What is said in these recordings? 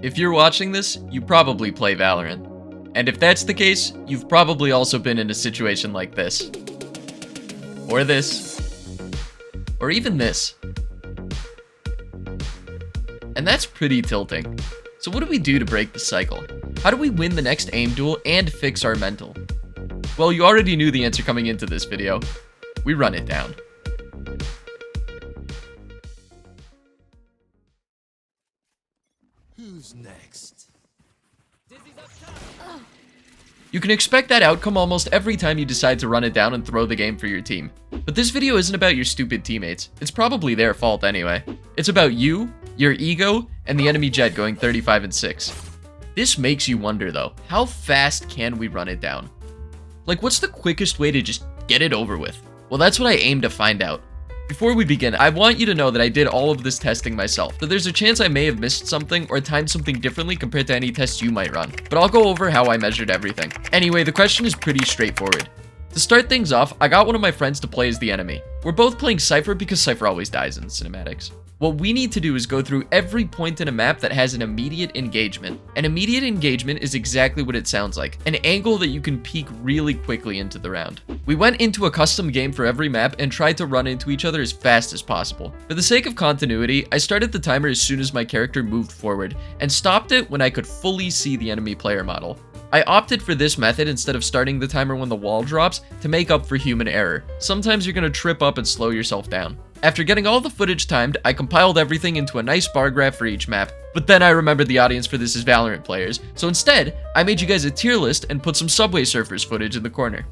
If you're watching this, you probably play Valorant. And if that's the case, you've probably also been in a situation like this. Or this. Or even this. And that's pretty tilting. So what do we do to break the cycle? How do we win the next aim duel and fix our mental? Well, you already knew the answer coming into this video. We run it down. Who's next? You can expect that outcome almost every time you decide to run it down and throw the game for your team. But this video isn't about your stupid teammates. It's probably their fault anyway. It's about you, your ego, and the enemy Jett going 35-6. This makes you wonder though, how fast can we run it down? Like, what's the quickest way to just get it over with? Well, that's what I aim to find out. Before we begin, I want you to know that I did all of this testing myself, so there's a chance I may have missed something or timed something differently compared to any tests you might run, but I'll go over how I measured everything. Anyway, the question is pretty straightforward. To start things off, I got one of my friends to play as the enemy. We're both playing Cypher because Cypher always dies in cinematics. What we need to do is go through every point in a map that has an immediate engagement. An immediate engagement is exactly what it sounds like, an angle that you can peek really quickly into the round. We went into a custom game for every map and tried to run into each other as fast as possible. For the sake of continuity, I started the timer as soon as my character moved forward, and stopped it when I could fully see the enemy player model. I opted for this method instead of starting the timer when the wall drops to make up for human error. Sometimes you're gonna trip up and slow yourself down. After getting all the footage timed, I compiled everything into a nice bar graph for each map, but then I remembered the audience for this is Valorant players, so instead, I made you guys a tier list and put some Subway Surfers footage in the corner.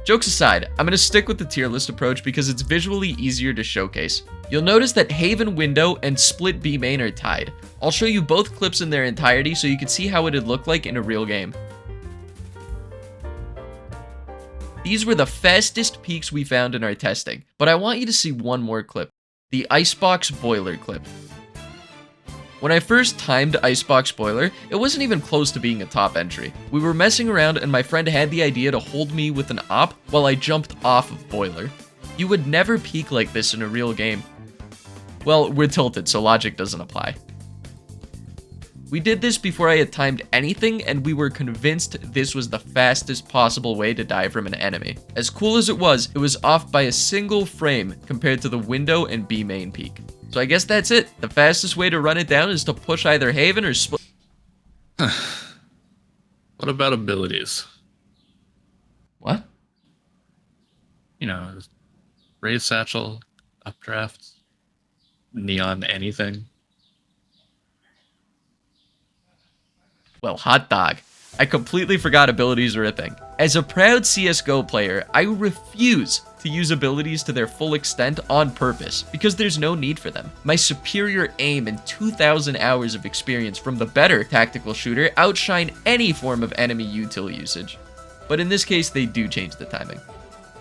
Jokes aside, I'm gonna stick with the tier list approach because it's visually easier to showcase. You'll notice that Haven Window and Split B Main are tied. I'll show you both clips in their entirety so you can see how it'd look like in a real game. These were the fastest peaks we found in our testing, but I want you to see one more clip, the Icebox Boiler clip. When I first timed Icebox Boiler, it wasn't even close to being a top entry. We were messing around and my friend had the idea to hold me with an op while I jumped off of Boiler. You would never peak like this in a real game. Well, we're tilted, so logic doesn't apply. We did this before I had timed anything, and we were convinced this was the fastest possible way to die from an enemy. As cool as it was off by a single frame compared to the window and B main peak. So I guess that's it. The fastest way to run it down is to push either Haven or Split. What about abilities? What? You know, raise satchel, updraft, neon anything. Well, hot dog. I completely forgot abilities are a thing. As a proud CSGO player, I refuse to use abilities to their full extent on purpose, because there's no need for them. My superior aim and 2,000 hours of experience from the better tactical shooter outshine any form of enemy util usage. But in this case, they do change the timing.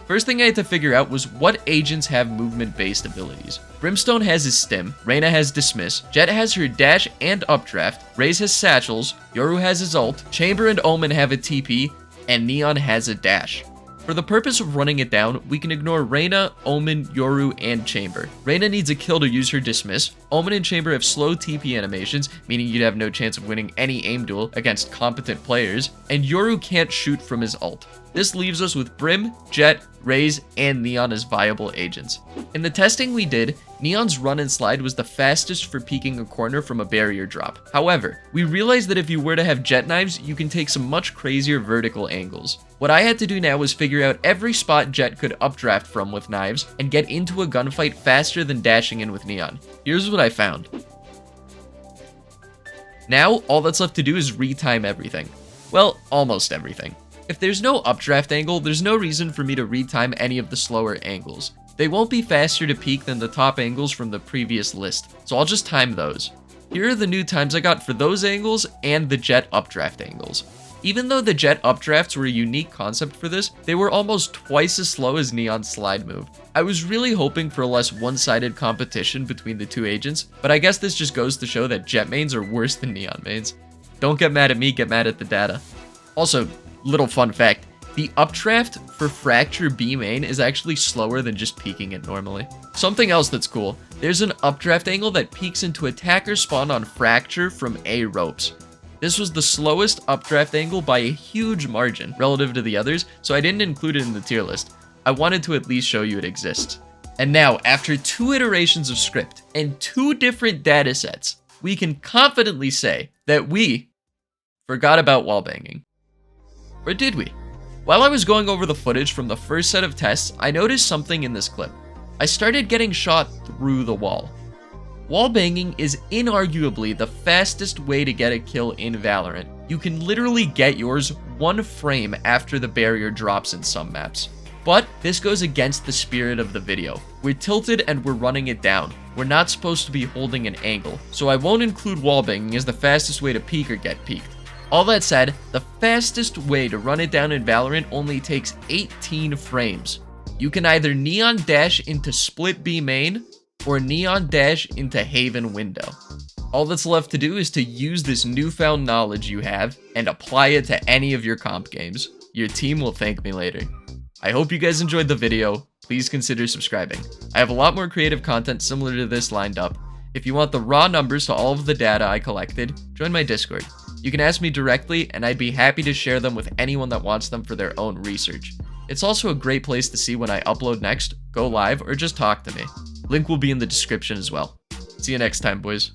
First thing I had to figure out was what agents have movement-based abilities. Brimstone has his stim, Reyna has dismiss, Jett has her dash and updraft, Raze has satchels, Yoru has his ult, Chamber and Omen have a TP, and Neon has a dash. For the purpose of running it down, we can ignore Reyna, Omen, Yoru, and Chamber. Reyna needs a kill to use her dismiss, Omen and Chamber have slow TP animations, meaning you'd have no chance of winning any aim duel against competent players, and Yoru can't shoot from his ult. This leaves us with Brim, Jett, Raze, and Neon as viable agents. In the testing we did, Neon's run and slide was the fastest for peeking a corner from a barrier drop. However, we realized that if you were to have Jett knives, you can take some much crazier vertical angles. What I had to do now was figure out every spot Jett could updraft from with knives and get into a gunfight faster than dashing in with Neon. Here's what I found. Now, all that's left to do is retime everything. Well, almost everything. If there's no updraft angle, there's no reason for me to retime any of the slower angles. They won't be faster to peak than the top angles from the previous list, so I'll just time those. Here are the new times I got for those angles and the Jett updraft angles. Even though the Jett updrafts were a unique concept for this, they were almost twice as slow as Neon's slide move. I was really hoping for a less one-sided competition between the two agents, but I guess this just goes to show that Jett mains are worse than Neon mains. Don't get mad at me, get mad at the data. Also, little fun fact, the updraft for Fracture B main is actually slower than just peeking it normally. Something else that's cool, there's an updraft angle that peeks into attacker spawn on Fracture from A ropes. This was the slowest updraft angle by a huge margin relative to the others, so I didn't include it in the tier list. I wanted to at least show you it exists. And now, after 2 iterations of script and 2 different datasets, we can confidently say that we forgot about wallbanging. Or did we? While I was going over the footage from the first set of tests, I noticed something in this clip. I started getting shot through the wall. Wallbanging is inarguably the fastest way to get a kill in Valorant. You can literally get yours 1 frame after the barrier drops in some maps. But this goes against the spirit of the video. We're tilted and we're running it down. We're not supposed to be holding an angle, so I won't include wallbanging as the fastest way to peek or get peeked. All that said, the fastest way to run it down in Valorant only takes 18 frames. You can either neon dash into split B main, or neon dash into Haven window. All that's left to do is to use this newfound knowledge you have and apply it to any of your comp games. Your team will thank me later. I hope you guys enjoyed the video. Please consider subscribing. I have a lot more creative content similar to this lined up. If you want the raw numbers to all of the data I collected, join my Discord. You can ask me directly, and I'd be happy to share them with anyone that wants them for their own research. It's also a great place to see when I upload next, go live, or just talk to me. Link will be in the description as well. See you next time, boys.